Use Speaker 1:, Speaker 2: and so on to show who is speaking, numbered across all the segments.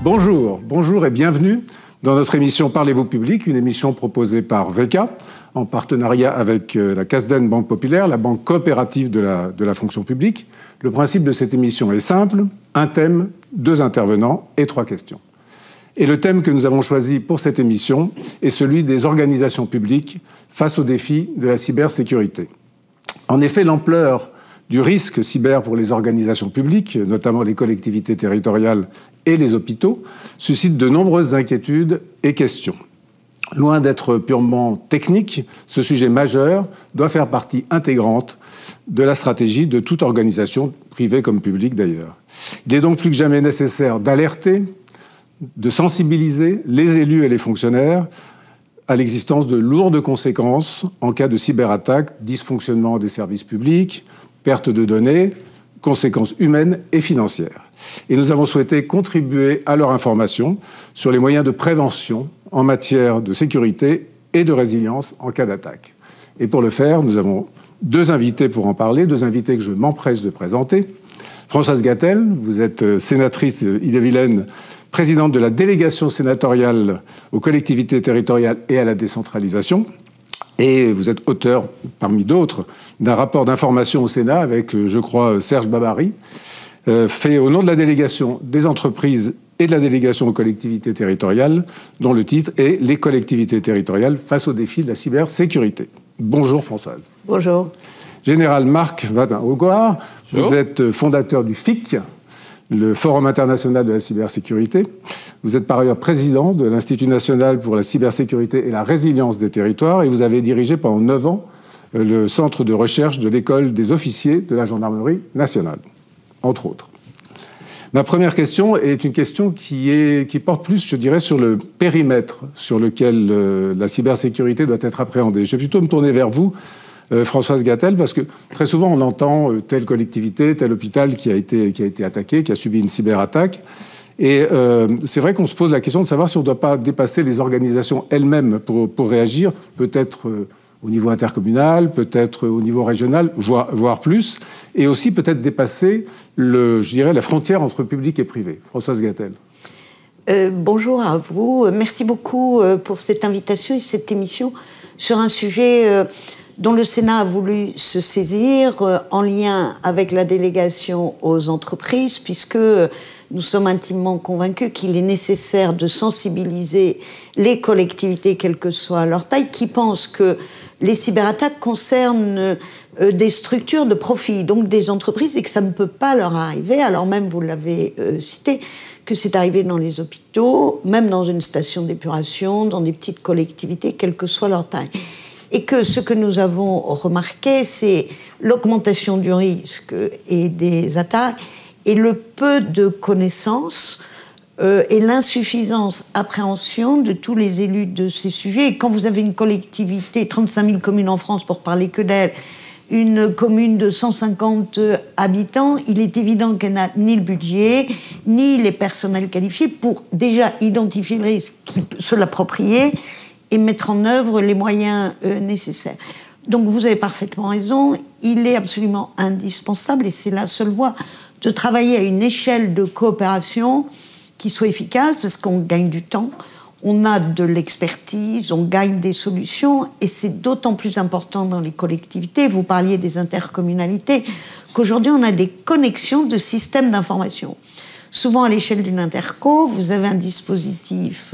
Speaker 1: Bonjour et bienvenue dans notre émission Parlez-vous public, une émission proposée par VK en partenariat avec la Casden Banque Populaire, la banque coopérative de la fonction publique. Le principe de cette émission est simple, un thème, 2 intervenants et 3 questions. Et le thème que nous avons choisi pour cette émission est celui des organisations publiques face aux défis de la cybersécurité. En effet, l'ampleur du risque cyber pour les organisations publiques, notamment les collectivités territoriales et les hôpitaux, suscite de nombreuses inquiétudes et questions. Loin d'être purement technique, ce sujet majeur doit faire partie intégrante de la stratégie de toute organisation, privée comme publique d'ailleurs. Il est donc plus que jamais nécessaire d'alerter, de sensibiliser les élus et les fonctionnaires à l'existence de lourdes conséquences en cas de cyberattaque, dysfonctionnement des services publics, perte de données, conséquences humaines et financières. Et nous avons souhaité contribuer à leur information sur les moyens de prévention en matière de sécurité et de résilience en cas d'attaque. Et pour le faire, nous avons 2 invités pour en parler, 2 invités que je m'empresse de présenter. Françoise Gatel, vous êtes sénatrice Ille-et-Vilaine, présidente de la délégation sénatoriale aux collectivités territoriales et à la décentralisation. Et vous êtes auteur, parmi d'autres, d'un rapport d'information au Sénat avec, je crois, Serge Babary, fait au nom de la délégation des entreprises et de la délégation aux collectivités territoriales, dont le titre est « Les collectivités territoriales face aux défis de la cybersécurité ». Bonjour Françoise.
Speaker 2: Bonjour.
Speaker 1: Général Marc Vadin-Augoire, vous êtes fondateur du FIC, le Forum international de la cybersécurité. Vous êtes par ailleurs président de l'Institut national pour la cybersécurité et la résilience des territoires et vous avez dirigé pendant 9 ans le centre de recherche de l'école des officiers de la gendarmerie nationale, entre autres. Ma première question est une question qui porte plus, je dirais, sur le périmètre sur lequel la cybersécurité doit être appréhendée. Je vais plutôt me tourner vers vous, Françoise Gatel, parce que très souvent on entend telle collectivité, tel hôpital qui a été attaqué, qui a subi une cyberattaque. Et c'est vrai qu'on se pose la question de savoir si on ne doit pas dépasser les organisations elles-mêmes pour réagir, peut-être au niveau intercommunal, peut-être au niveau régional, voire plus, et aussi peut-être dépasser, la frontière entre public et privé. Françoise Gatel.
Speaker 2: Bonjour à vous. Merci beaucoup pour cette invitation et cette émission sur un sujet dont le Sénat a voulu se saisir en lien avec la délégation aux entreprises, puisque nous sommes intimement convaincus qu'il est nécessaire de sensibiliser les collectivités, quelle que soit leur taille, qui pensent que les cyberattaques concernent des structures de profit, donc des entreprises, et que ça ne peut pas leur arriver, alors même, vous l'avez cité, que c'est arrivé dans les hôpitaux, même dans une station d'épuration, dans des petites collectivités, quelle que soit leur taille. Et que ce que nous avons remarqué, c'est l'augmentation du risque et des attaques, et le peu de connaissances et l'insuffisance appréhension de tous les élus de ces sujets. Et quand vous avez une collectivité, 35 000 communes en France pour parler que d'elle, une commune de 150 habitants, il est évident qu'elle n'a ni le budget, ni les personnels qualifiés pour déjà identifier le risque, se l'approprier et mettre en œuvre les moyens nécessaires. Donc vous avez parfaitement raison, il est absolument indispensable, et c'est la seule voie, de travailler à une échelle de coopération qui soit efficace, parce qu'on gagne du temps, on a de l'expertise, on gagne des solutions, et c'est d'autant plus important dans les collectivités, vous parliez des intercommunalités, qu'aujourd'hui on a des connexions de systèmes d'information. Souvent à l'échelle d'une interco, vous avez un dispositif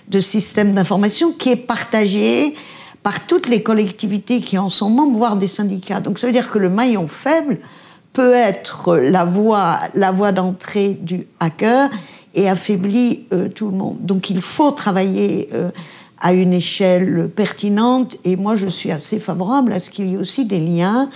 Speaker 2: de système d'information qui est partagé par toutes les collectivités qui en sont membres, voire des syndicats. Donc ça veut dire que le maillon faible peut être la voie d'entrée du hacker et affaiblit tout le monde. Donc il faut travailler à une échelle pertinente, et moi je suis assez favorable à ce qu'il y ait aussi des liens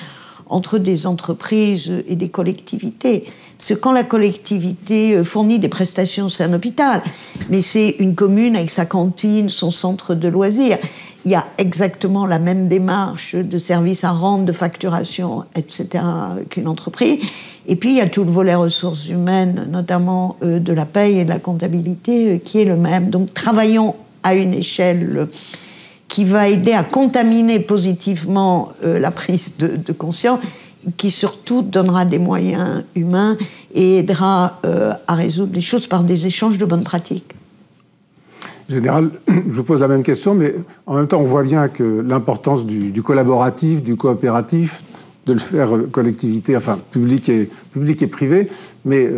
Speaker 2: entre des entreprises et des collectivités. Parce que quand la collectivité fournit des prestations, c'est un hôpital, mais c'est une commune avec sa cantine, son centre de loisirs. Il y a exactement la même démarche de services à rendre, de facturation, etc. qu'une entreprise. Et puis, il y a tout le volet ressources humaines, notamment de la paye et de la comptabilité, qui est le même. Donc, travaillons à une échelle qui va aider à contaminer positivement la prise de conscience qui surtout donnera des moyens humains et aidera à résoudre les choses par des échanges de bonnes pratiques.
Speaker 1: Général, je vous pose la même question, mais en même temps, on voit bien que l'importance du collaboratif, du coopératif, de le faire collectivité, enfin public et privé, mais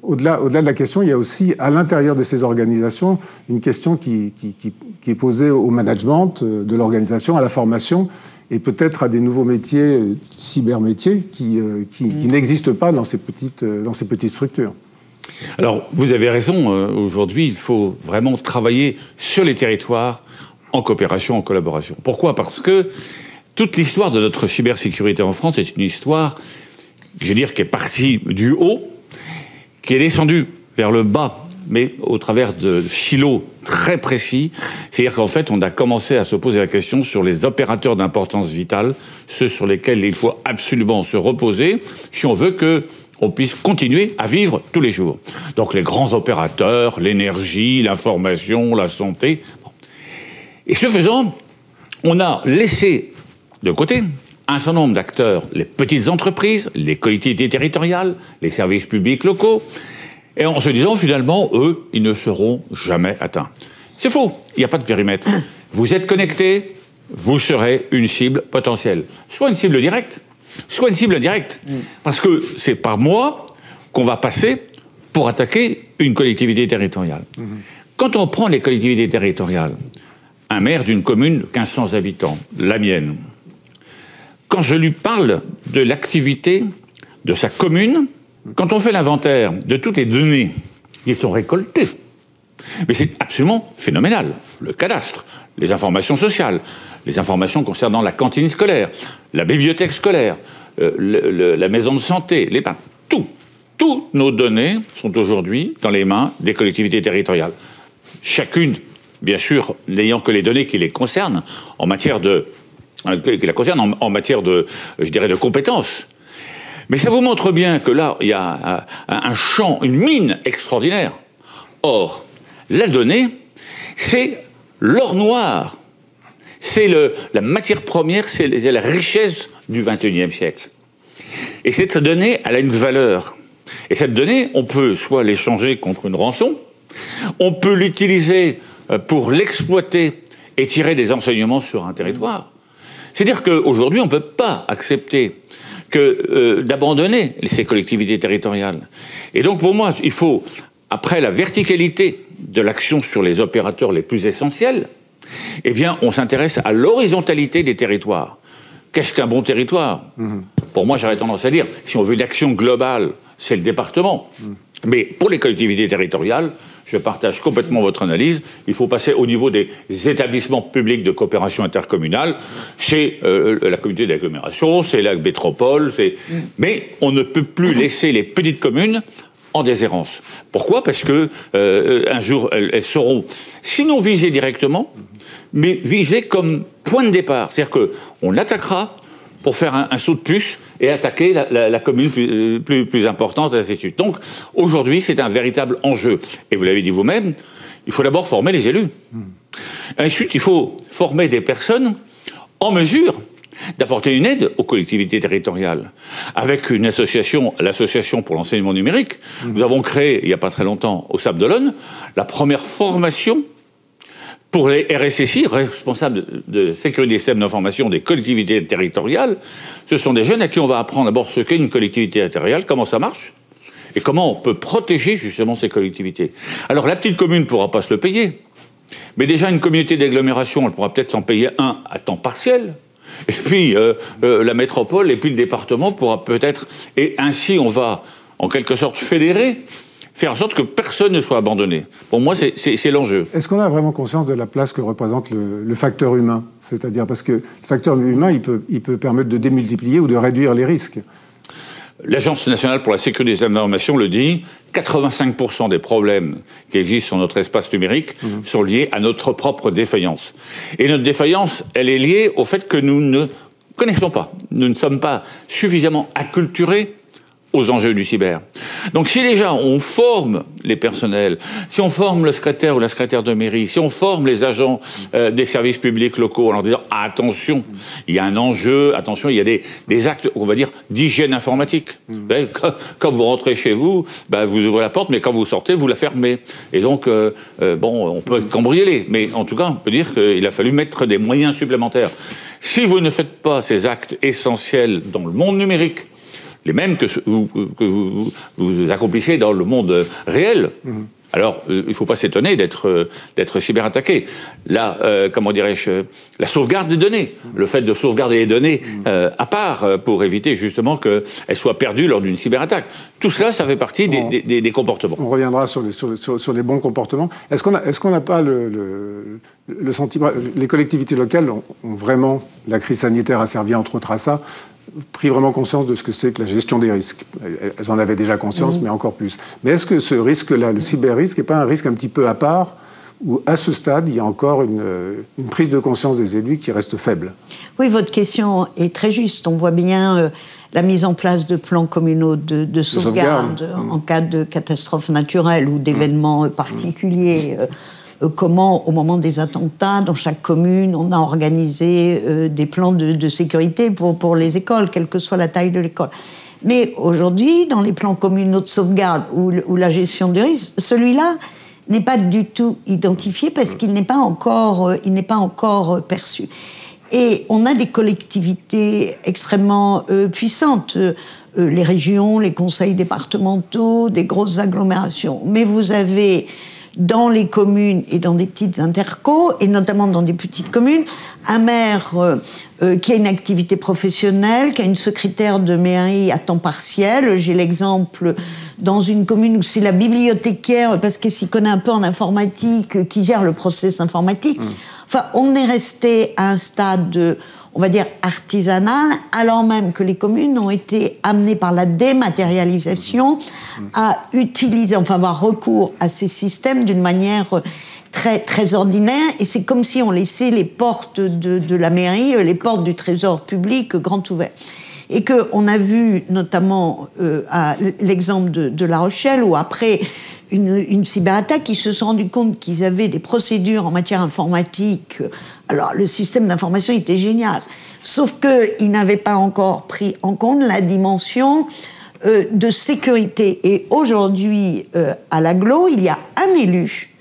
Speaker 1: au-delà de la question, il y a aussi à l'intérieur de ces organisations une question qui est posée au management de l'organisation, à la formation, et peut-être à des nouveaux métiers, cybermétiers, qui n'existent pas dans ces petites structures.
Speaker 3: Alors, vous avez raison, aujourd'hui, il faut vraiment travailler sur les territoires en coopération, en collaboration. Pourquoi ? Parce que toute l'histoire de notre cybersécurité en France est une histoire, je veux dire, qui est partie du haut, qui est descendue vers le bas, mais au travers de silos très précis. C'est-à-dire qu'en fait, on a commencé à se poser la question sur les opérateurs d'importance vitale, ceux sur lesquels il faut absolument se reposer si on veut qu'on puisse continuer à vivre tous les jours. Donc les grands opérateurs, l'énergie, l'information, la santé. Et ce faisant, on a laissé de côté un certain nombre d'acteurs, les petites entreprises, les collectivités territoriales, les services publics locaux, et en se disant finalement, eux, ils ne seront jamais atteints. C'est faux, il n'y a pas de périmètre. Vous êtes connecté, vous serez une cible potentielle. Soit une cible directe, soit une cible indirecte. Parce que c'est par moi qu'on va passer pour attaquer une collectivité territoriale. Quand on prend les collectivités territoriales, un maire d'une commune de 1500 habitants, la mienne, quand je lui parle de l'activité de sa commune, quand on fait l'inventaire de toutes les données qui sont récoltées, mais c'est absolument phénoménal. Le cadastre, les informations sociales, les informations concernant la cantine scolaire, la bibliothèque scolaire, la maison de santé, toutes nos données sont aujourd'hui dans les mains des collectivités territoriales. Chacune, bien sûr, n'ayant que les données qui les concernent en matière de je dirais, de compétences. Mais ça vous montre bien que là, il y a un champ, une mine extraordinaire. Or, la donnée, c'est l'or noir. C'est la matière première, c'est la richesse du XXIe siècle. Et cette donnée, elle a une valeur. Et cette donnée, on peut soit l'échanger contre une rançon, on peut l'utiliser pour l'exploiter et tirer des enseignements sur un territoire. C'est-à-dire qu'aujourd'hui, on ne peut pas accepter d'abandonner ces collectivités territoriales. Et donc, pour moi, il faut, après la verticalité de l'action sur les opérateurs les plus essentiels, eh bien, on s'intéresse à l'horizontalité des territoires. Qu'est-ce qu'un bon territoire ? Pour moi, j'aurais tendance à dire, si on veut une action globale, c'est le département. Mais pour les collectivités territoriales, je partage complètement votre analyse. Il faut passer au niveau des établissements publics de coopération intercommunale. C'est la communauté d'agglomération, c'est la métropole. Mais on ne peut plus laisser les petites communes en déshérence. Pourquoi ? Parce que un jour, elles seront, sinon visées directement, mais visées comme point de départ. C'est-à-dire qu'on attaquera pour faire un saut de puce et attaquer la commune plus importante, et ainsi de suite. Donc, aujourd'hui, c'est un véritable enjeu. Et vous l'avez dit vous-même, il faut d'abord former les élus. Ensuite, il faut former des personnes en mesure d'apporter une aide aux collectivités territoriales. Avec une association, l'association pour l'enseignement numérique, nous avons créé, il n'y a pas très longtemps, au Sable d'Olonne, la première formation pour les RSSI, responsables de sécurité des systèmes d'information des collectivités territoriales. Ce sont des jeunes à qui on va apprendre d'abord ce qu'est une collectivité territoriale, comment ça marche, et comment on peut protéger justement ces collectivités. Alors la petite commune ne pourra pas se le payer, mais déjà une communauté d'agglomération, elle pourra peut-être s'en payer un à temps partiel, et puis la métropole, et puis le département pourra peut-être... Et ainsi, on va, en quelque sorte, fédérer, faire en sorte que personne ne soit abandonné. Pour moi, c'est l'enjeu.
Speaker 1: Est-ce qu'on a vraiment conscience de la place que représente le facteur humain ? C'est-à-dire, parce que le facteur humain, il peut permettre de démultiplier ou de réduire les risques.
Speaker 3: L'Agence nationale pour la sécurité des systèmes d'information le dit, 85% des problèmes qui existent sur notre espace numérique sont liés à notre propre défaillance. Et notre défaillance, elle est liée au fait que nous ne connaissons pas. Nous ne sommes pas suffisamment acculturés aux enjeux du cyber. Donc si déjà on forme les personnels, si on forme le secrétaire ou la secrétaire de mairie, si on forme les agents des services publics locaux en leur disant attention, il y a un enjeu, attention, il y a des actes, on va dire, d'hygiène informatique. Vous savez, quand vous rentrez chez vous, vous ouvrez la porte, mais quand vous sortez, vous la fermez. Et donc, on peut être cambriolé, mais en tout cas, on peut dire qu'il a fallu mettre des moyens supplémentaires. Si vous ne faites pas ces actes essentiels dans le monde numérique, les mêmes que vous accomplissez dans le monde réel. Alors, il ne faut pas s'étonner d'être cyberattaqué. Là, comment dirais-je, la sauvegarde des données, le fait de sauvegarder les données à part pour éviter justement qu'elles soient perdues lors d'une cyberattaque. Tout cela, ça fait partie des comportements.
Speaker 1: On reviendra sur les bons comportements. Est-ce qu'on n'a pas le sentiment... Les collectivités locales ont vraiment... La crise sanitaire a servi entre autres à ça, pris vraiment conscience de ce que c'est que la gestion des risques. Elles en avaient déjà conscience, mais encore plus. Mais est-ce que ce risque-là, le cyber-risque, n'est pas un risque un petit peu à part, où à ce stade, il y a encore une prise de conscience des élus qui reste faible?
Speaker 2: Oui, votre question est très juste. On voit bien la mise en place de plans communaux de sauvegarde en cas de catastrophe naturelle ou d'événements particuliers. Comment, au moment des attentats, dans chaque commune, on a organisé des plans de sécurité pour les écoles, quelle que soit la taille de l'école. Mais aujourd'hui, dans les plans communaux de sauvegarde ou la gestion du risque, celui-là n'est pas du tout identifié parce qu'il n'est pas encore perçu. Et on a des collectivités extrêmement puissantes, les régions, les conseils départementaux, des grosses agglomérations. Mais vous avez dans les communes et dans des petites intercos, et notamment dans des petites communes, un maire qui a une activité professionnelle, qui a une secrétaire de mairie à temps partiel. J'ai l'exemple dans une commune où c'est la bibliothécaire, parce qu'elle s'y connaît un peu en informatique, qui gère le process informatique. Enfin, on est resté à un stade on va dire artisanal, alors même que les communes ont été amenées par la dématérialisation à utiliser, enfin avoir recours à ces systèmes d'une manière très, très ordinaire. Et c'est comme si on laissait les portes de la mairie, les portes du trésor public grand ouvertes. Et qu'on a vu notamment à l'exemple de La Rochelle, où après une cyberattaque, ils se sont rendus compte qu'ils avaient des procédures en matière informatique. Alors, le système d'information était génial. Sauf qu'ils n'avaient pas encore pris en compte la dimension de sécurité. Et aujourd'hui, à l'Agglo, il y a un élu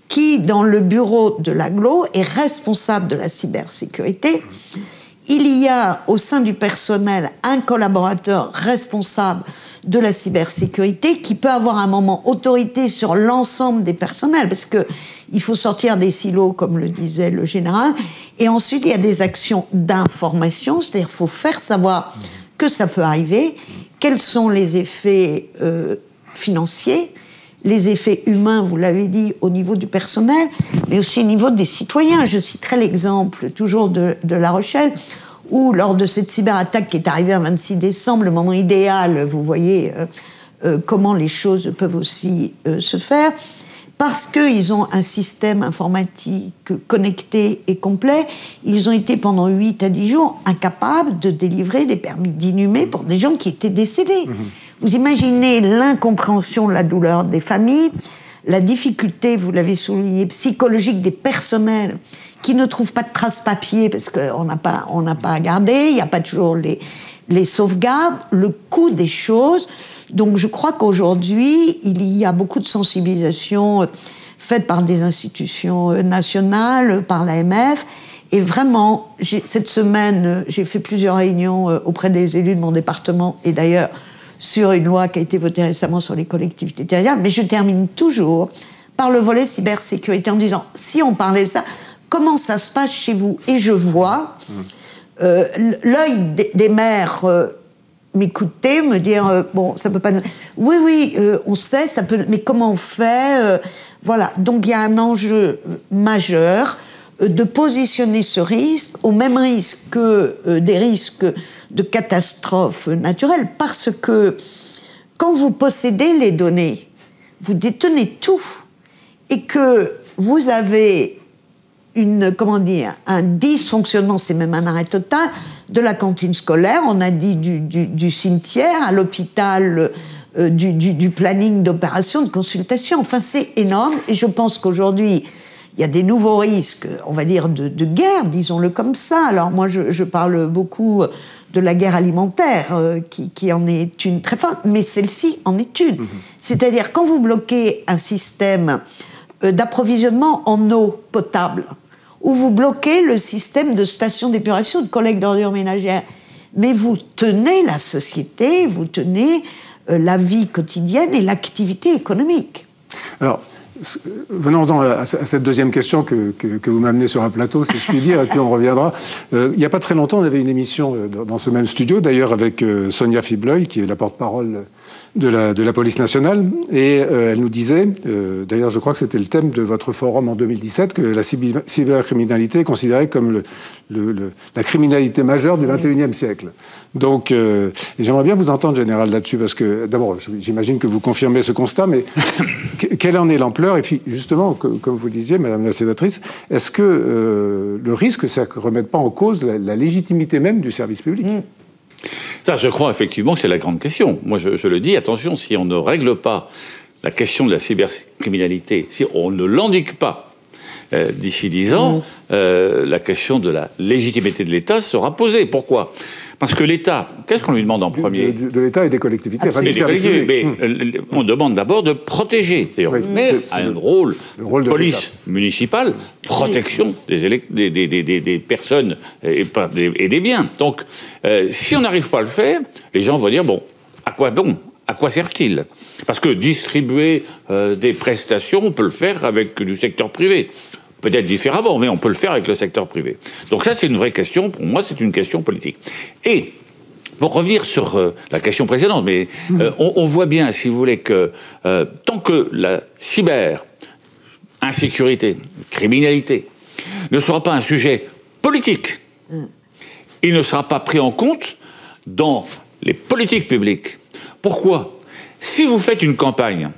Speaker 2: qui, dans le bureau de l'Agglo, est responsable de la cybersécurité. Il y a, au sein du personnel, un collaborateur responsable de la cybersécurité qui peut avoir à un moment autorité sur l'ensemble des personnels, parce que il faut sortir des silos, comme le disait le général, et ensuite il y a des actions d'information, c'est-à-dire qu'il faut faire savoir que ça peut arriver, quels sont les effets financiers, les effets humains, vous l'avez dit, au niveau du personnel, mais aussi au niveau des citoyens. Je citerai l'exemple toujours de La Rochelle, où lors de cette cyberattaque qui est arrivée un 26 décembre, le moment idéal, vous voyez comment les choses peuvent aussi se faire, parce qu'ils ont un système informatique connecté et complet, ils ont été pendant 8 à 10 jours incapables de délivrer des permis d'inhumer pour des gens qui étaient décédés. Vous imaginez l'incompréhension, la douleur des familles, la difficulté, vous l'avez souligné, psychologique des personnels qui ne trouvent pas de traces papier parce qu'on n'a pas à garder, il n'y a pas toujours les sauvegardes, le coût des choses. Donc je crois qu'aujourd'hui, il y a beaucoup de sensibilisation faite par des institutions nationales, par l'AMF. Et vraiment, cette semaine, j'ai fait plusieurs réunions auprès des élus de mon département et d'ailleurs sur une loi qui a été votée récemment sur les collectivités territoriales. Mais je termine toujours par le volet cybersécurité en disant, si on parlait de ça, comment ça se passe chez vous? Et je vois l'œil des maires m'écouter, me dire bon, ça peut pas... Oui, on sait, ça peut... Mais comment on fait voilà. Donc il y a un enjeu majeur de positionner ce risque au même risque que des risques de catastrophes naturelles, parce que quand vous possédez les données, vous détenez tout, et que vous avez un dysfonctionnement, c'est même un arrêt total, de la cantine scolaire, on a dit du cimetière à l'hôpital, du planning d'opération, de consultation. Enfin, c'est énorme. Et je pense qu'aujourd'hui, il y a des nouveaux risques, on va dire, de guerre, disons-le comme ça. Alors moi, je parle beaucoup de la guerre alimentaire, qui en est une très forte, mais celle-ci en est une. C'est-à-dire, quand vous bloquez un système d'approvisionnement en eau potable, ou vous bloquez le système de stations d'épuration, de collecte d'ordures ménagères, mais vous tenez la société, vous tenez la vie quotidienne et l'activité économique.
Speaker 1: Alors, venons-en à cette deuxième question que vous m'amenez sur un plateau, si je puis dire, et puis on reviendra. Il n'y a pas très longtemps, on avait une émission dans ce même studio, d'ailleurs avec Sonia Fibleuil, qui est la porte-parole de la police nationale, et elle nous disait, d'ailleurs je crois que c'était le thème de votre forum en 2017, que la cybercriminalité est considérée comme la criminalité majeure du XXIe siècle. Donc, j'aimerais bien vous entendre, Général, là-dessus, parce que, d'abord, j'imagine que vous confirmez ce constat, mais quelle en est l'ampleur? Et puis, justement, comme vous le disiez, Madame la sénatrice, est-ce que le risque, c'est de ne remettre pas en cause la légitimité même du service public?
Speaker 3: Ça, je crois effectivement que c'est la grande question. Moi, je le dis, attention, si on ne règle pas la question de la cybercriminalité, si on ne l'endique pas d'ici 10 ans, la question de la légitimité de l'État sera posée. Pourquoi? Parce que l'État, qu'est-ce qu'on lui demande en premier?
Speaker 1: De l'État et des collectivités.
Speaker 3: Enfin, mais on demande d'abord de protéger. Oui, mais un rôle de police municipale, protection des personnes et des biens. Donc, si on n'arrive pas à le faire, les gens vont dire, bon, à quoi bon? À quoi servent-ils? Parce que distribuer des prestations, on peut le faire avec du secteur privé. Peut-être différemment, mais on peut le faire avec le secteur privé. Donc ça, c'est une vraie question. Pour moi, c'est une question politique. Et pour revenir sur la question précédente, mais on voit bien, si vous voulez, que tant que la cyber-insécurité, criminalité, ne sera pas un sujet politique, il ne sera pas pris en compte dans les politiques publiques. Pourquoi? Si vous faites une campagne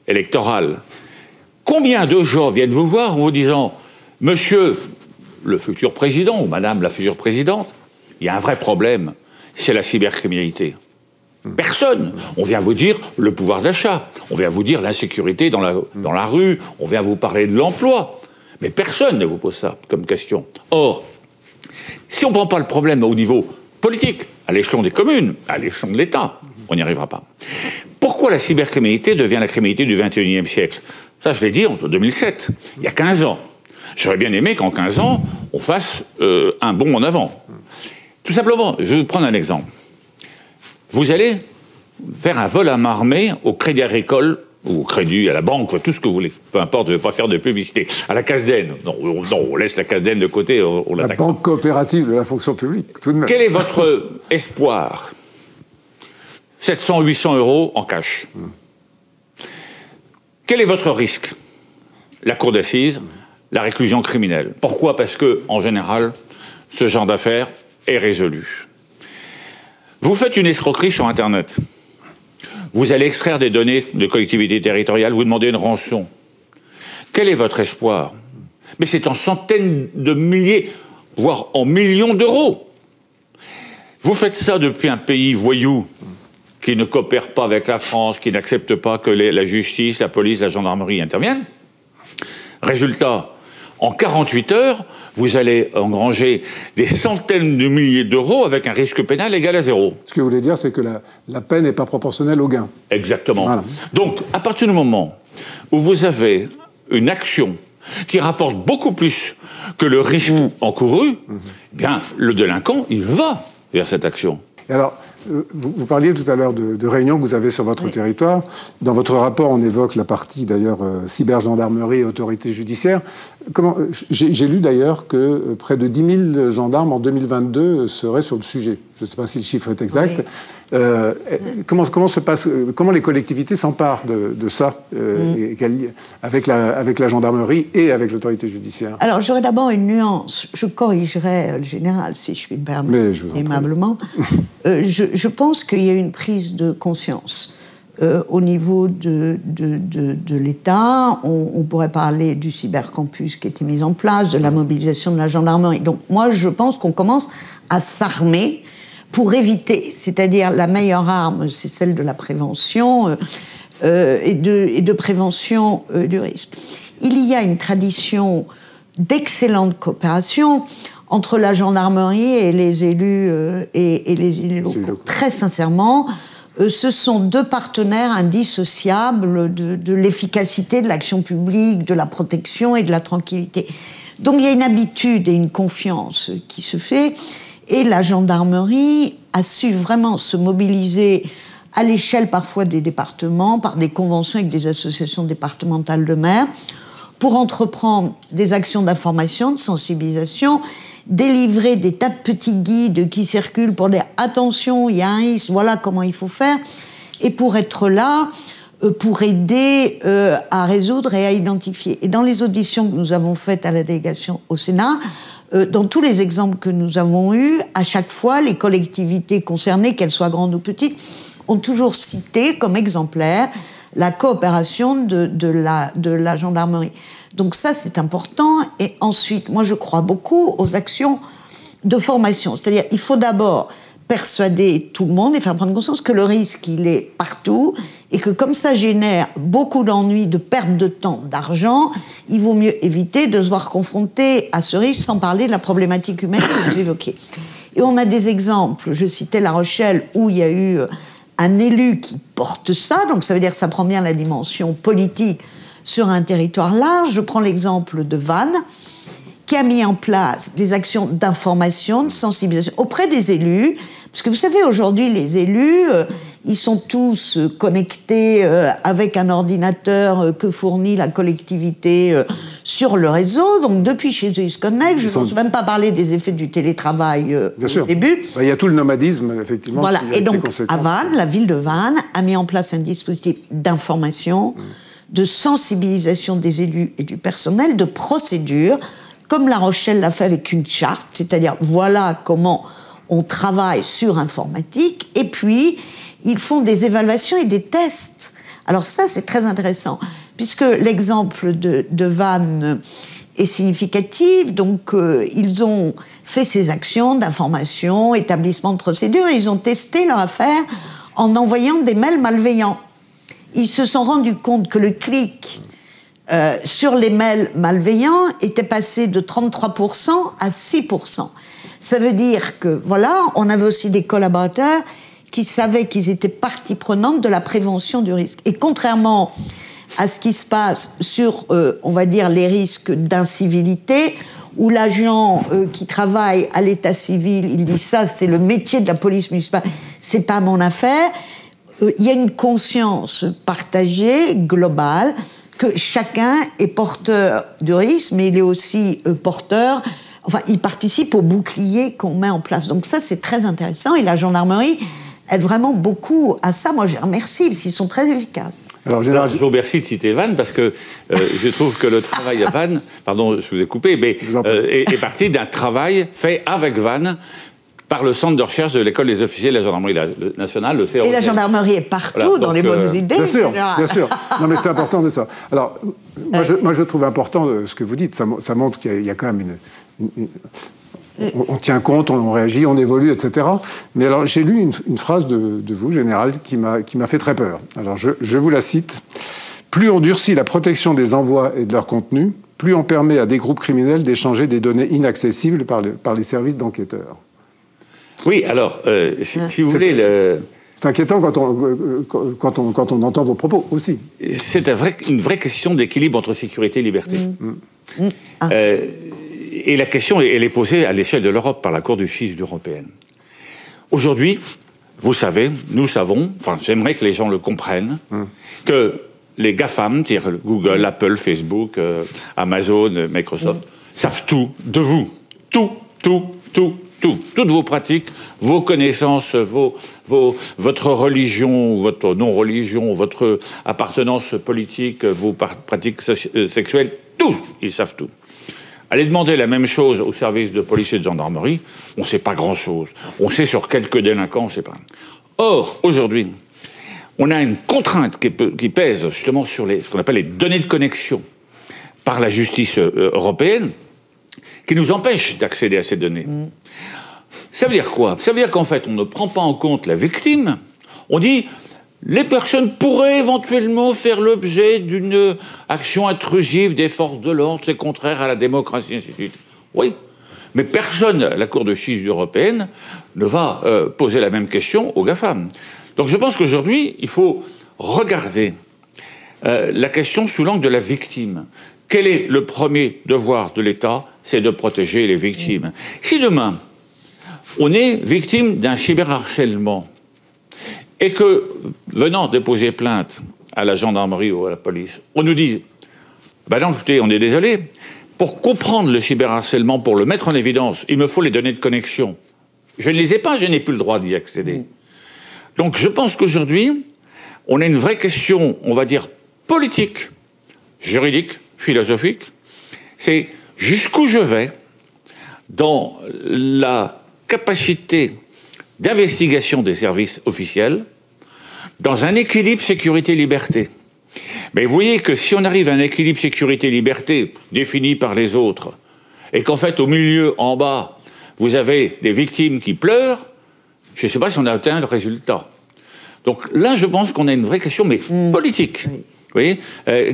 Speaker 3: électorale, combien de gens viennent vous voir en vous disant « Monsieur le futur président ou Madame la future présidente, il y a un vrai problème, c'est la cybercriminalité. » Personne. On vient vous dire le pouvoir d'achat, on vient vous dire l'insécurité dans la rue, on vient vous parler de l'emploi. Mais personne ne vous pose ça comme question. Or, si on ne prend pas le problème au niveau politique, à l'échelon des communes, à l'échelon de l'État, on n'y arrivera pas. Pourquoi la cybercriminalité devient la criminalité du XXIe siècle? Ça, je l'ai dit en 2007, il y a 15 ans. J'aurais bien aimé qu'en 15 ans, on fasse un bond en avant. Tout simplement, je vais vous prendre un exemple. Vous allez faire un vol à main armée au Crédit Agricole, ou au Crédit, à la banque, tout ce que vous voulez. Peu importe, je ne vais pas faire de publicité. À la Casdenne. Non, on laisse la Casdenne de côté, on l'attaque.
Speaker 1: La banque coopérative de la fonction publique, tout de même.
Speaker 3: Quel est votre espoir? 700, 800 euros en cash. Quel est votre risque? La cour d'assises, la réclusion criminelle. Pourquoi? Parce que, en général, ce genre d'affaires est résolu. Vous faites une escroquerie sur Internet. Vous allez extraire des données de collectivités territoriales, vous demandez une rançon. Quel est votre espoir? Mais c'est en centaines de milliers, voire en millions d'euros. Vous faites ça depuis un pays voyou, qui ne coopère pas avec la France, qui n'accepte pas que la justice, la police, la gendarmerie interviennent. Résultat, en 48 heures, vous allez engranger des centaines de milliers d'euros avec un risque pénal égal à 0.
Speaker 1: Ce que vous voulez dire, c'est que la peine n'est pas proportionnelle au gain.
Speaker 3: Exactement.
Speaker 1: Voilà.
Speaker 3: Donc, à partir du moment où vous avez une action qui rapporte beaucoup plus que le risque encouru, eh bien, le délinquant, il va vers cette action.
Speaker 1: Et alors, vous parliez tout à l'heure de réunions que vous avez sur votre territoire. Dans votre rapport, on évoque la partie, d'ailleurs, cybergendarmerie et autorité judiciaire. J'ai lu, d'ailleurs, que près de 10 000 gendarmes en 2022 seraient sur le sujet. Je ne sais pas si le chiffre est exact. Oui. Comment les collectivités s'emparent de ça avec la gendarmerie et avec l'autorité judiciaire?
Speaker 2: Alors, j'aurais d'abord une nuance. Je corrigerai le général, si je puis me permettre, aimablement. Je pense qu'il y a une prise de conscience au niveau de l'État. On pourrait parler du cybercampus qui a été mis en place, de la mobilisation de la gendarmerie. Donc moi, je pense qu'on commence à s'armer pour éviter, c'est-à-dire la meilleure arme, c'est celle de la prévention et de prévention du risque. Il y a une tradition d'excellente coopération entre la gendarmerie et les élus locaux. Très sincèrement, ce sont deux partenaires indissociables de l'efficacité de l'action publique, de la protection et de la tranquillité. Donc il y a une habitude et une confiance qui se fait, et la gendarmerie a su vraiment se mobiliser à l'échelle parfois des départements, par des conventions avec des associations départementales de maires, pour entreprendre des actions d'information, de sensibilisation, délivrer des tas de petits guides qui circulent pour dire « attention, il y a un risque, voilà comment il faut faire », et pour être là, pour aider à résoudre et à identifier. Et dans les auditions que nous avons faites à la délégation au Sénat, dans tous les exemples que nous avons eus, à chaque fois, les collectivités concernées, qu'elles soient grandes ou petites, ont toujours cité comme exemplaire la coopération de la gendarmerie. Donc ça, c'est important. Et ensuite, moi, je crois beaucoup aux actions de formation. C'est-à-dire, il faut d'abord persuader tout le monde et faire prendre conscience que le risque, il est partout et que comme ça génère beaucoup d'ennuis, de perte de temps, d'argent, il vaut mieux éviter de se voir confronté à ce risque, sans parler de la problématique humaine que vous évoquez. Et on a des exemples. Je citais La Rochelle, où il y a eu un élu qui porte ça, donc ça veut dire que ça prend bien la dimension politique sur un territoire large. Je prends l'exemple de Vannes, qui a mis en place des actions d'information, de sensibilisation auprès des élus, parce que vous savez, aujourd'hui, les élus, ils sont tous connectés avec un ordinateur que fournit la collectivité sur le réseau. Donc, depuis chez eux, ils se connectent. Je n'ose même pas parler des effets du télétravail au début.
Speaker 1: Il y a tout le nomadisme, effectivement.
Speaker 2: Voilà. Et donc, à Vannes, la ville de Vannes a mis en place un dispositif d'information, de sensibilisation des élus et du personnel, de procédure, comme La Rochelle l'a fait avec une charte, c'est-à-dire voilà comment on travaille sur informatique, et puis ils font des évaluations et des tests. Alors ça, c'est très intéressant, puisque l'exemple de Vannes est significatif. Donc ils ont fait ces actions d'information, établissement de procédure, et ils ont testé leur affaire en envoyant des mails malveillants. Ils se sont rendus compte que le clic sur les mails malveillants était passé de 33% à 6%. Ça veut dire que, voilà, on avait aussi des collaborateurs qui savaient qu'ils étaient partie prenante de la prévention du risque. Et contrairement à ce qui se passe sur, on va dire, les risques d'incivilité, où l'agent qui travaille à l'état civil, il dit ça, c'est le métier de la police municipale, c'est pas mon affaire. Il y a une conscience partagée, globale, que chacun est porteur du risque, mais il est aussi porteur, enfin, il participe au bouclier qu'on met en place. Donc ça, c'est très intéressant, et la gendarmerie aide vraiment beaucoup à ça. Moi, je les remercie, parce qu'ils sont très efficaces.
Speaker 1: Alors, général,
Speaker 3: je vous remercie de citer Vannes, parce que je trouve que le travail à Vannes, pardon, je vous ai coupé, mais est parti d'un travail fait avec Vannes, par le centre de recherche de l'école des officiers de la gendarmerie nationale, le CROT.
Speaker 2: Et la gendarmerie est partout, voilà, dans les bonnes idées.
Speaker 1: Bien sûr, bien sûr. Non, mais c'est important de ça. Alors, moi, je trouve important ce que vous dites. Ça montre qu'il y a quand même on tient compte, on réagit, on évolue, etc. Mais alors, j'ai lu une phrase de vous, général, qui m'a fait très peur. Alors, je vous la cite. « Plus on durcit la protection des envois et de leur contenu, plus on permet à des groupes criminels d'échanger des données inaccessibles par les services d'enquêteurs. »
Speaker 3: Oui, alors, si vous voulez...
Speaker 1: C'est inquiétant quand on entend vos propos aussi.
Speaker 3: C'est une vraie question d'équilibre entre sécurité et liberté. Et la question, elle est posée à l'échelle de l'Europe par la Cour de justice européenne. Aujourd'hui, vous savez, nous savons, enfin, j'aimerais que les gens le comprennent, que les GAFAM, c'est-à-dire Google, Apple, Facebook, Amazon, Microsoft, savent tout de vous. Tout. Toutes vos pratiques, vos connaissances, votre religion, votre non-religion, votre appartenance politique, vos pratiques sexuelles, tout, ils savent tout. Allez demander la même chose aux services de police et de gendarmerie, on ne sait pas grand-chose. On sait sur quelques délinquants, on ne sait pas. Or, aujourd'hui, on a une contrainte qui pèse justement sur ce qu'on appelle les données de connexion par la justice européenne, qui nous empêche d'accéder à ces données. Ça veut dire quoi? Ça veut dire qu'en fait, on ne prend pas en compte la victime. On dit, les personnes pourraient éventuellement faire l'objet d'une action intrusive des forces de l'ordre, c'est contraire à la démocratie, ainsi de suite. Oui, mais personne, la Cour de justice européenne, ne va poser la même question aux GAFAM. Donc je pense qu'aujourd'hui, il faut regarder la question sous l'angle de la victime. Quel est le premier devoir de l'État? C'est de protéger les victimes. Si demain, on est victime d'un cyberharcèlement et que, venant déposer plainte à la gendarmerie ou à la police, on nous dit « Ben non, écoutez, on est désolé, pour comprendre le cyberharcèlement, pour le mettre en évidence, il me faut les données de connexion. Je ne les ai pas, je n'ai plus le droit d'y accéder. » Donc je pense qu'aujourd'hui, on a une vraie question, on va dire, politique, juridique, philosophique. C'est jusqu'où je vais dans la capacité d'investigation des services officiels dans un équilibre sécurité-liberté. Mais vous voyez que si on arrive à un équilibre sécurité-liberté défini par les autres, et qu'en fait, au milieu, en bas, vous avez des victimes qui pleurent, je ne sais pas si on a atteint le résultat. Donc là, je pense qu'on a une vraie question, mais politique, oui.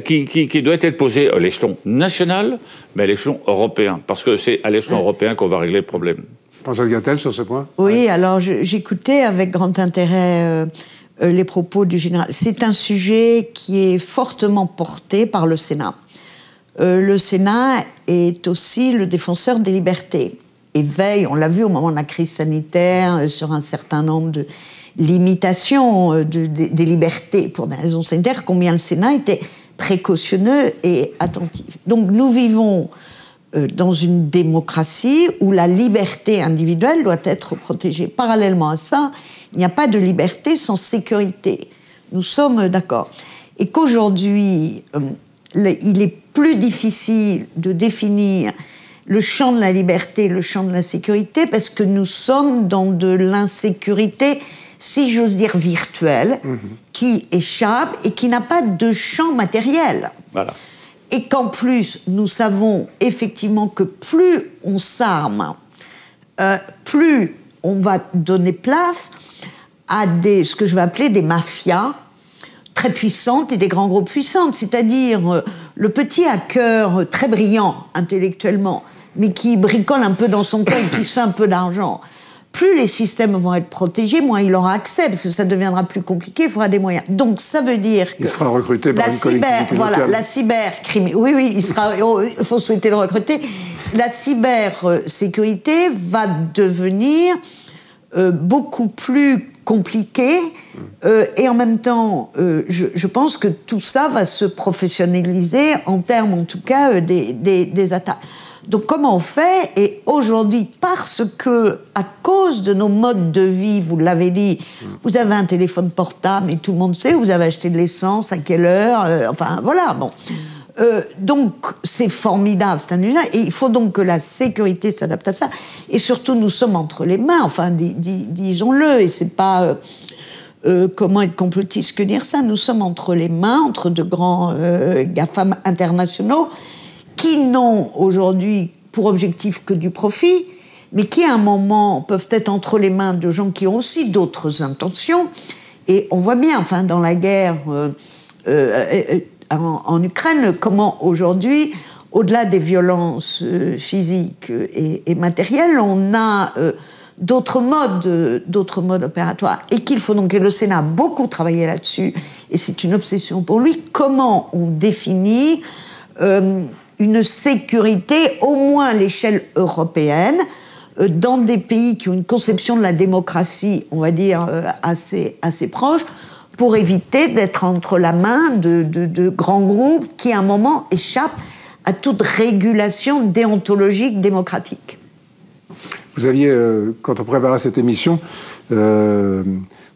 Speaker 3: Qui doit être posée à l'échelon national, mais à l'échelon européen, parce que c'est à l'échelon européen qu'on va régler le problème.
Speaker 1: Françoise Gatel, sur ce point?
Speaker 2: Oui, alors j'écoutais avec grand intérêt les propos du général. C'est un sujet qui est fortement porté par le Sénat. Le Sénat est aussi le défenseur des libertés et veille, on l'a vu au moment de la crise sanitaire, sur un certain nombre de limitations des libertés pour des raisons sanitaires, combien le Sénat était précautionneux et attentif. Donc nous vivons dans une démocratie où la liberté individuelle doit être protégée. Parallèlement à ça, il n'y a pas de liberté sans sécurité. Nous sommes d'accord. Et qu'aujourd'hui, il est plus difficile de définir le champ de la liberté, le champ de la sécurité, parce que nous sommes dans de l'insécurité, si j'ose dire, virtuelle, qui échappe et qui n'a pas de champ matériel. Voilà. Et qu'en plus, nous savons effectivement que plus on s'arme, plus on va donner place à ce que je vais appeler des mafias très puissantes et des grands groupes puissants. C'est-à-dire le petit hacker très brillant intellectuellement, mais qui bricole un peu dans son coin et qui se fait un peu d'argent. Plus les systèmes vont être protégés, moins il aura accès, parce que ça deviendra plus compliqué, il faudra des moyens. Donc ça veut dire que...
Speaker 1: Il sera recruté par une collectivité locale.
Speaker 2: La cybercriminalité... Oui, il faut souhaiter le recruter. La cybersécurité va devenir beaucoup plus compliquée, et en même temps, je pense que tout ça va se professionnaliser en termes, en tout cas, des attaques. Donc comment on fait? Et aujourd'hui, parce que, à cause de nos modes de vie, vous l'avez dit, vous avez un téléphone portable et tout le monde sait, vous avez acheté de l'essence, à quelle heure, enfin voilà, bon. Donc c'est formidable, c'est un usage, et il faut donc que la sécurité s'adapte à ça. Et surtout, nous sommes entre les mains, enfin disons-le, et c'est pas... comment être complotiste que dire ça? Nous sommes entre les mains, entre de grands GAFAM internationaux, qui n'ont aujourd'hui pour objectif que du profit, mais qui à un moment peuvent être entre les mains de gens qui ont aussi d'autres intentions. Et on voit bien, enfin, dans la guerre en Ukraine, comment aujourd'hui, au-delà des violences physiques et matérielles, on a d'autres modes opératoires. Et qu'il faut donc, et le Sénat a beaucoup travaillé là-dessus, et c'est une obsession pour lui, comment on définit une sécurité, au moins à l'échelle européenne, dans des pays qui ont une conception de la démocratie, on va dire, assez proche, pour éviter d'être entre la main de grands groupes qui, à un moment, échappent à toute régulation déontologique démocratique.
Speaker 1: Vous aviez, quand on préparait cette émission,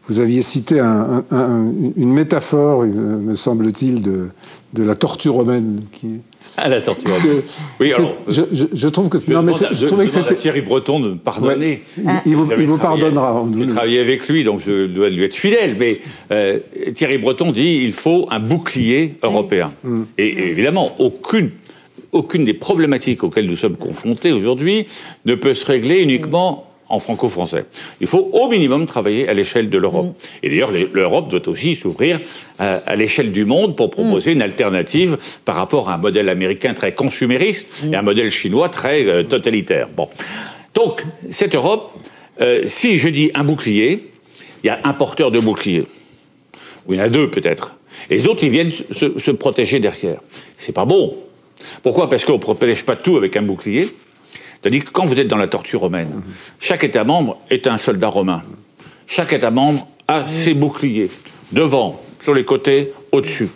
Speaker 1: vous aviez cité une métaphore, me semble-t-il, de la tortue romaine qui...
Speaker 3: Ah, la tortue romaine. Oui, alors...
Speaker 1: Je trouve que...
Speaker 3: Je trouvais que c'était Thierry Breton de me pardonner.
Speaker 1: Ouais, il vous pardonnera.
Speaker 3: J'ai travaillé avec lui, donc je dois lui être fidèle. Mais Thierry Breton dit il faut un bouclier européen. Et évidemment, aucune des problématiques auxquelles nous sommes confrontés aujourd'hui ne peut se régler uniquement en franco-français. Il faut au minimum travailler à l'échelle de l'Europe. Et d'ailleurs, l'Europe doit aussi s'ouvrir à l'échelle du monde pour proposer une alternative par rapport à un modèle américain très consumériste et un modèle chinois très totalitaire. Bon. Donc, cette Europe, si je dis un bouclier, il y a un porteur de bouclier. Ou il y en a deux peut-être. Et les autres, ils viennent se protéger derrière. C'est pas bon. Pourquoi ? Parce qu'on ne protège pas tout avec un bouclier. C'est-à-dire que quand vous êtes dans la tortue romaine, chaque État membre est un soldat romain. Chaque État membre a ses boucliers, devant, sur les côtés, au-dessus.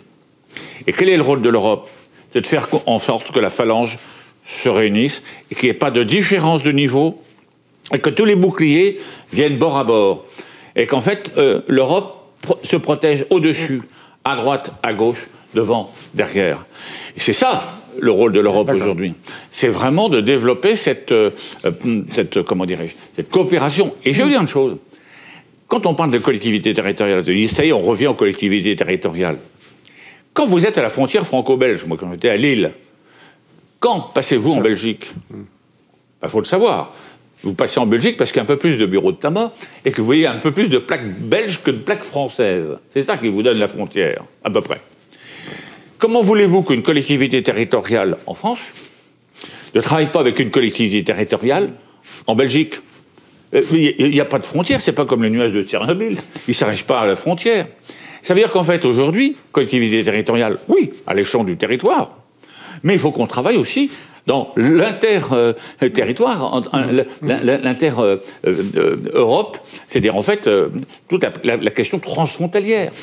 Speaker 3: Et quel est le rôle de l'Europe ? C'est de faire en sorte que la phalange se réunisse et qu'il n'y ait pas de différence de niveau et que tous les boucliers viennent bord à bord. Et qu'en fait, l'Europe se protège au-dessus, à droite, à gauche, devant, derrière. Et c'est ça le rôle de l'Europe aujourd'hui. C'est vraiment de développer cette coopération. Et je vais vous dire une chose. Quand on parle de collectivité territoriale, ça y est, on revient aux collectivités territoriales. Quand vous êtes à la frontière franco-belge, moi quand j'étais à Lille, quand passez-vous en Belgique ? Il faut le savoir. Vous passez en Belgique parce qu'il y a un peu plus de bureaux de tabac et que vous voyez un peu plus de plaques belges que de plaques françaises. C'est ça qui vous donne la frontière, à peu près. Comment voulez-vous qu'une collectivité territoriale en France ne travaille pas avec une collectivité territoriale en Belgique ? Il n'y a pas de frontière, c'est pas comme les nuages de Tchernobyl. Ils ne s'arrêtent pas à la frontière. Ça veut dire qu'en fait, aujourd'hui, collectivité territoriale, oui, à l'échelon du territoire, mais il faut qu'on travaille aussi dans l'inter-territoire, l'inter-Europe, c'est-à-dire en fait toute la question transfrontalière.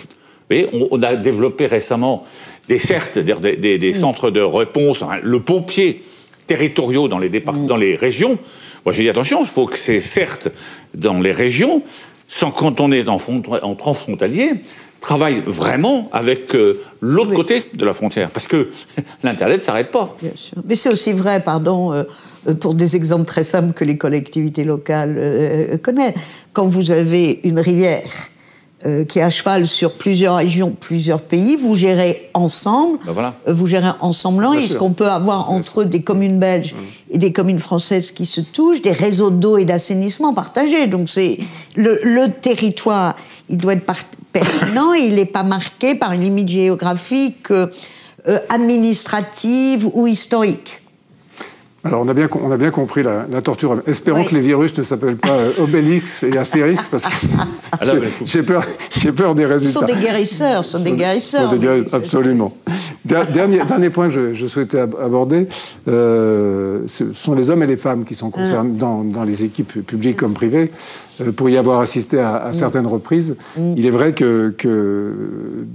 Speaker 3: Vous voyez, on a développé récemment des centres de réponse, le pompier territoriaux dans les départements, dans les régions. Moi, j'ai dit attention, il faut que c'est certes dans les régions, sans quand on est en transfrontalier, travaille vraiment avec l'autre côté de la frontière, parce que l'Internet ne s'arrête pas.
Speaker 2: Bien sûr. Mais c'est aussi vrai, pour des exemples très simples que les collectivités locales connaissent. Quand vous avez une rivière qui est à cheval sur plusieurs régions, plusieurs pays, vous gérez ensemble, vous gérez ensemble, et ce qu'on peut avoir entre des communes belges et des communes françaises qui se touchent, des réseaux d'eau et d'assainissement partagés. Donc c'est le territoire, il doit être pertinent et il n'est pas marqué par une limite géographique, administrative ou historique.
Speaker 1: Alors, on a bien compris la torture romaine. Espérons que les virus ne s'appellent pas Obélix et Astérix, parce que j'ai peur des résultats.
Speaker 2: Ce sont des guérisseurs,
Speaker 1: absolument. Dernier point que je souhaitais aborder, ce sont les hommes et les femmes qui sont concernés dans les équipes publiques comme privées. Pour y avoir assisté à certaines reprises, il est vrai que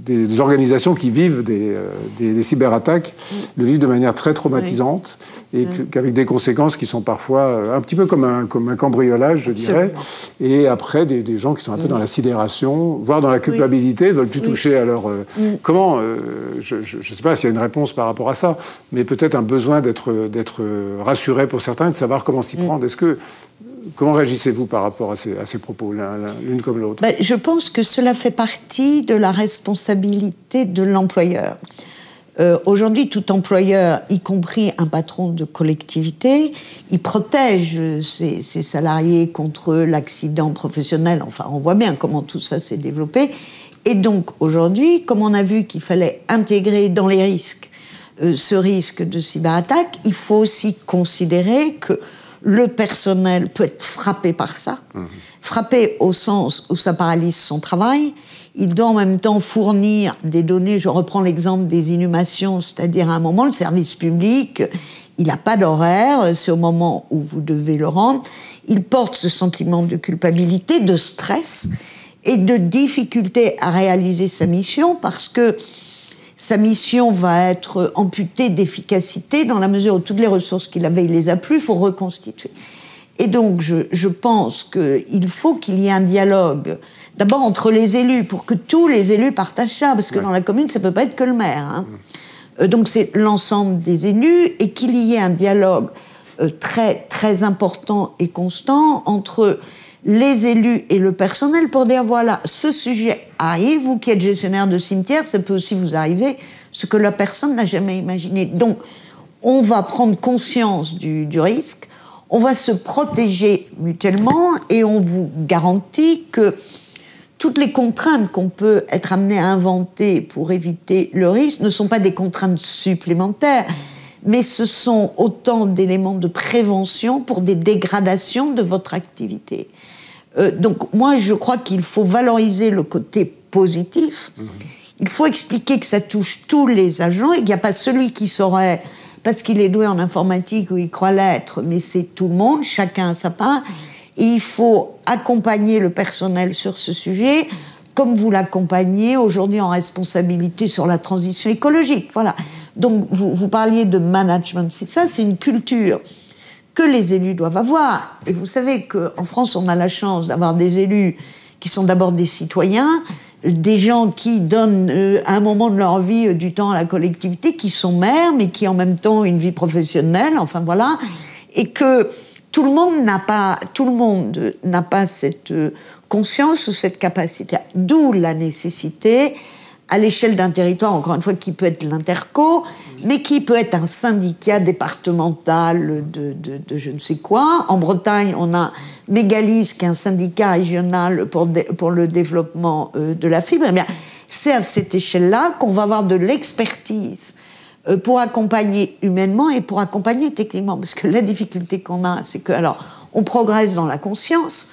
Speaker 1: des organisations qui vivent des cyberattaques le vivent de manière très traumatisante et qu'avec des conséquences qui sont parfois un petit peu comme un cambriolage, je dirais. Et après, des gens qui sont un peu dans la sidération, voire dans la culpabilité, ne veulent plus toucher à leur... Comment je ne sais pas s'il y a une réponse par rapport à ça, mais peut-être un besoin d'être rassuré pour certains, de savoir comment s'y prendre. Comment réagissez-vous par rapport à ces propos, l'une comme l'autre ?
Speaker 2: Je pense que cela fait partie de la responsabilité de l'employeur. Aujourd'hui, tout employeur, y compris un patron de collectivité, il protège ses salariés contre l'accident professionnel. Enfin, on voit bien comment tout ça s'est développé. Et donc, aujourd'hui, comme on a vu qu'il fallait intégrer dans les risques ce risque de cyberattaque, il faut aussi considérer que le personnel peut être frappé par ça, frappé au sens où ça paralyse son travail. Il doit en même temps fournir des données. Je reprends l'exemple des inhumations, c'est-à-dire à un moment, le service public, il n'a pas d'horaire, c'est au moment où vous devez le rendre. Il porte ce sentiment de culpabilité, de stress et de difficulté à réaliser sa mission parce que sa mission va être amputée d'efficacité dans la mesure où toutes les ressources qu'il avait, il les a plus, il faut reconstituer. Et donc, je pense qu'il faut qu'il y ait un dialogue D'abord entre les élus, pour que tous les élus partagent ça, parce que dans la commune, ça peut pas être que le maire. Hein. Donc c'est l'ensemble des élus, et qu'il y ait un dialogue très, très important et constant entre les élus et le personnel pour dire, voilà, ce sujet arrive, vous qui êtes gestionnaire de cimetière, ça peut aussi vous arriver, ce que la personne n'a jamais imaginé. Donc, on va prendre conscience du risque, on va se protéger mutuellement, et on vous garantit que toutes les contraintes qu'on peut être amené à inventer pour éviter le risque ne sont pas des contraintes supplémentaires, mais ce sont autant d'éléments de prévention pour des dégradations de votre activité. Donc moi, je crois qu'il faut valoriser le côté positif. Il faut expliquer que ça touche tous les agents et qu'il n'y a pas celui qui saurait, parce qu'il est doué en informatique ou il croit l'être, mais c'est tout le monde, chacun a sa part. Et il faut accompagner le personnel sur ce sujet, comme vous l'accompagnez aujourd'hui en responsabilité sur la transition écologique. Voilà. Donc vous parliez de management, c'est ça, c'est une culture que les élus doivent avoir. Et vous savez qu'en France, on a la chance d'avoir des élus qui sont d'abord des citoyens, des gens qui donnent à un moment de leur vie du temps à la collectivité, qui sont maires, mais qui en même temps ont une vie professionnelle, enfin voilà, et que tout le monde n'a pas cette conscience ou cette capacité. D'où la nécessité, à l'échelle d'un territoire, encore une fois, qui peut être l'interco, mais qui peut être un syndicat départemental de je ne sais quoi. En Bretagne, on a Mégalis, qui est un syndicat régional pour le développement de la fibre. Eh bien, c'est à cette échelle-là qu'on va avoir de l'expertise pour accompagner humainement et pour accompagner techniquement. Parce que la difficulté qu'on a, c'est que, alors, on progresse dans la conscience,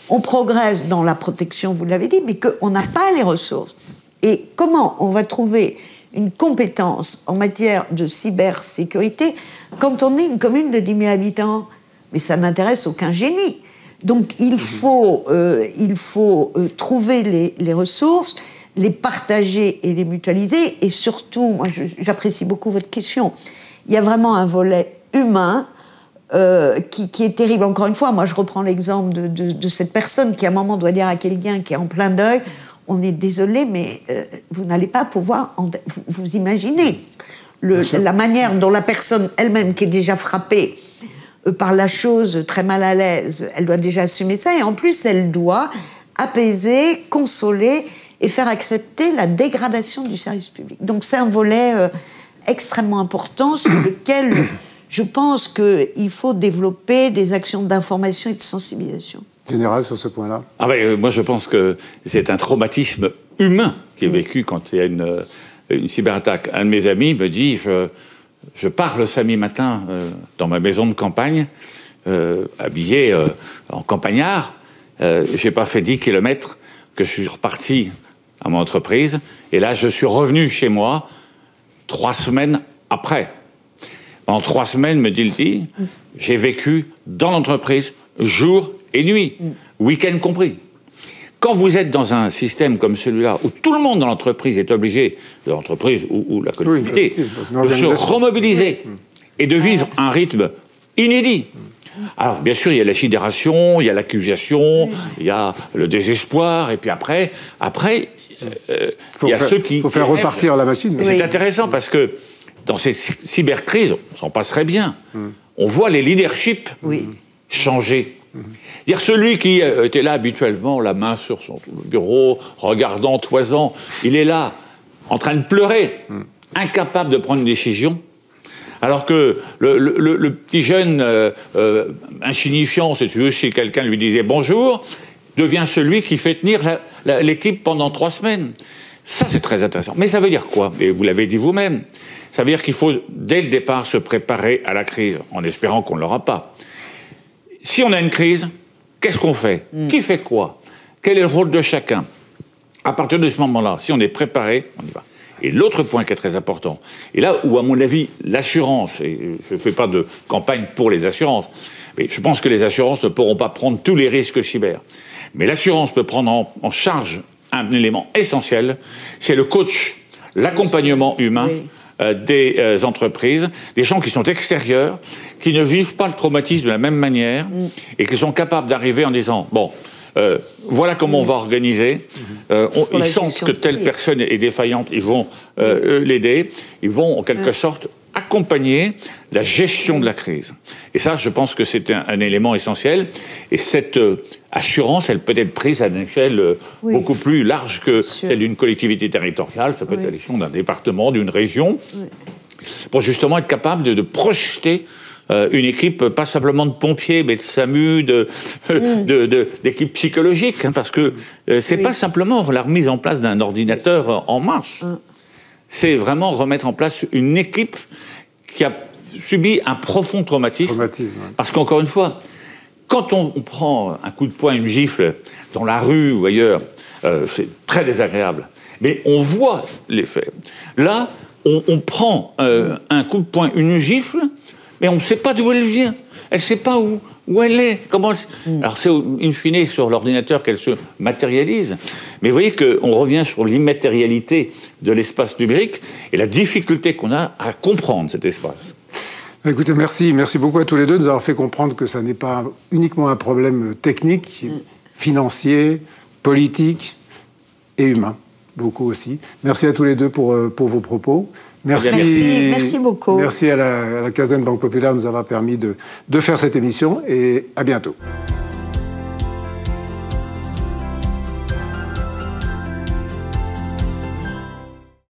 Speaker 2: on progresse dans la protection, vous l'avez dit, mais qu'on n'a pas les ressources. Et comment on va trouver une compétence en matière de cybersécurité quand on est une commune de 10 000 habitants? Mais ça n'intéresse aucun génie. Donc il faut trouver les ressources, les partager et les mutualiser. Et surtout, moi j'apprécie beaucoup votre question, il y a vraiment un volet humain qui est terrible. Encore une fois, moi je reprends l'exemple de cette personne qui à un moment doit dire à quelqu'un qui est en plein deuil, on est désolé, mais vous n'allez pas pouvoir... Vous imaginez la manière dont la personne elle-même, qui est déjà frappée par la chose, très mal à l'aise, elle doit déjà assumer ça, et en plus, elle doit apaiser, consoler et faire accepter la dégradation du service public. Donc c'est un volet extrêmement important sur lequel je pense qu'il faut développer des actions d'information et de sensibilisation.
Speaker 1: Général, sur ce point-là?
Speaker 3: Moi, je pense que c'est un traumatisme humain qui est vécu quand il y a une cyberattaque. Un de mes amis me dit, je pars le samedi matin dans ma maison de campagne, habillé en campagnard. J'ai pas fait 10 kilomètres que je suis reparti à mon entreprise. Et là, je suis revenu chez moi 3 semaines après. Pendant 3 semaines, me dit-il, j'ai vécu dans l'entreprise jour et nuit, week-end compris. Quand vous êtes dans un système comme celui-là, où tout le monde dans l'entreprise est obligé, de l'entreprise ou la collectivité, de se remobiliser et de vivre un rythme inédit. Alors, bien sûr, il y a la sidération, il y a l'accusation, il y a le désespoir, et puis après il y a ceux qui...
Speaker 1: Il faut faire repartir la machine.
Speaker 3: Oui. C'est intéressant parce que dans cette cybercrise, on s'en passerait bien. On voit les leaderships changer. Dire celui qui était là habituellement, la main sur son bureau, regardant, toisant, il est là, en train de pleurer, incapable de prendre une décision, alors que le petit jeune insignifiant, si tu veux, si quelqu'un lui disait bonjour, devient celui qui fait tenir l'équipe pendant 3 semaines. Ça, c'est très intéressant. Mais ça veut dire quoi? Et vous l'avez dit vous-même. Ça veut dire qu'il faut, dès le départ, se préparer à la crise, en espérant qu'on ne l'aura pas. Si on a une crise, qu'est-ce qu'on fait? Qui fait quoi? Quel est le rôle de chacun? À partir de ce moment-là, si on est préparé, on y va. Et l'autre point qui est très important, et là où, à mon avis, l'assurance, et je ne fais pas de campagne pour les assurances, mais je pense que les assurances ne pourront pas prendre tous les risques cyber. Mais l'assurance peut prendre en charge un élément essentiel, c'est le coach, l'accompagnement humain des entreprises, des gens qui sont extérieurs, qui ne vivent pas le traumatisme de la même manière et qui sont capables d'arriver en disant « Bon, voilà comment on va organiser. Ils sentent que telle personne est défaillante, ils vont l'aider. Ils vont, en quelque sorte, accompagner la gestion de la crise. Et ça, je pense que c'est un élément essentiel. Et cette assurance, elle peut être prise à une échelle beaucoup plus large que celle d'une collectivité territoriale. Ça peut être à l'échelle d'un département, d'une région, pour justement être capable de projeter une équipe, pas simplement de pompiers, mais de SAMU, d'équipe psychologique, hein, parce que c'est pas simplement la remise en place d'un ordinateur en marche. C'est vraiment remettre en place une équipe qui a subi un profond traumatisme. Parce qu'encore une fois, quand on prend un coup de poing, une gifle dans la rue ou ailleurs, c'est très désagréable. Mais on voit l'effet. Là, on prend un coup de poing, une gifle, mais on ne sait pas d'où elle vient. Elle ne sait pas où elle est. Comment elle... Alors c'est in fine sur l'ordinateur qu'elle se matérialise. Mais vous voyez qu'on revient sur l'immatérialité de l'espace numérique et la difficulté qu'on a à comprendre cet espace.
Speaker 1: Écoutez, merci beaucoup à tous les deux de nous avoir fait comprendre que ça n'est pas uniquement un problème technique, financier, politique et humain, beaucoup aussi. Merci à tous les deux pour vos propos.
Speaker 2: Merci beaucoup.
Speaker 1: Merci à la Casdin Banque Populaire de nous avoir permis de faire cette émission et à bientôt.